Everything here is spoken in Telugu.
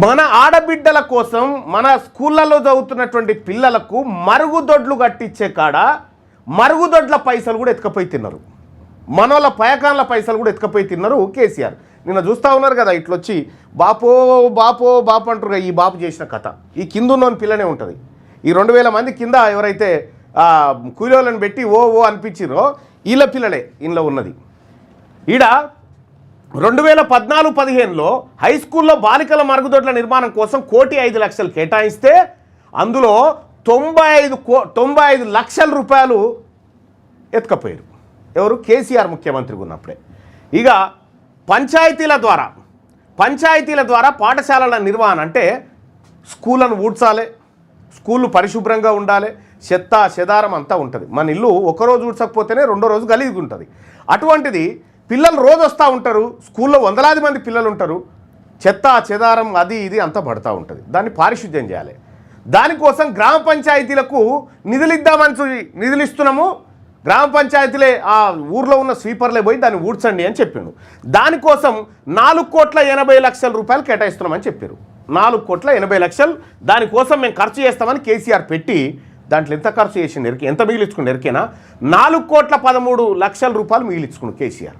మన ఆడబిడ్డల కోసం మన స్కూళ్ళలో చదువుతున్నటువంటి పిల్లలకు మరుగుదొడ్లు కట్టించే కాడ మరుగుదొడ్ల పైసలు కూడా ఎత్తుకపోయి తిన్నారు. మనోళ్ళ పయకాన్ల పైసలు కూడా ఎత్తుకపోయి తిన్నారు కేసీఆర్. నిన్న చూస్తూ ఉన్నారు కదా, ఇట్లొచ్చి బాపో బాపో బాపు అంటారు. ఈ బాపు చేసిన కథ ఈ కింద ఉన్నోని పిల్లనే ఉంటుంది. ఈ 2000 మంది కింద ఎవరైతే కూలీలను పెట్టి ఓ ఓ అనిపించిరో వీళ్ళ పిల్లలే ఇంట్లో ఉన్నది. ఈడ 2014-15లో హై స్కూల్లో బాలికల మరుగుదొడ్ల నిర్మాణం కోసం 1,05,00,000 కేటాయిస్తే అందులో 95 లక్షల రూపాయలు ఎత్తుకపోయారు. ఎవరు? కేసీఆర్ ముఖ్యమంత్రిగా ఉన్నప్పుడే. ఇక పంచాయతీల ద్వారా పాఠశాలల నిర్వహణ అంటే స్కూళ్ళను ఊడ్చాలి, స్కూళ్ళు పరిశుభ్రంగా ఉండాలి, చెత్త చెదారం అంతా ఉంటుంది. మన ఇల్లు ఒకరోజు ఊడ్చకపోతేనే రెండో రోజు గలీజ్గా ఉంటుంది. అటువంటిది పిల్లలు రోజు వస్తూ ఉంటారు, స్కూల్లో వందలాది మంది పిల్లలు ఉంటారు, చెత్త చెదారం అది ఇది అంతా పడుతూ ఉంటుంది. దాన్ని పారిశుద్ధ్యం చేయాలి. దానికోసం గ్రామ పంచాయతీలకు నిధులు ఇస్తున్నాము. గ్రామ పంచాయతీలే ఆ ఊర్లో ఉన్న స్వీపర్లే పోయి దాన్ని ఊడ్చండి అని చెప్పిండు. దానికోసం 4,80,00,000 రూపాయలు కేటాయిస్తున్నామని చెప్పారు. 4,80,00,000 దానికోసం మేము ఖర్చు చేస్తామని కేసీఆర్ పెట్టి దాంట్లో ఎంత ఖర్చు చేసిండు ఎంత మిగిలించుకుని ఎరికేనా? 4,13,00,000 రూపాయలు మిగిలించుకున్నాడు కేసీఆర్.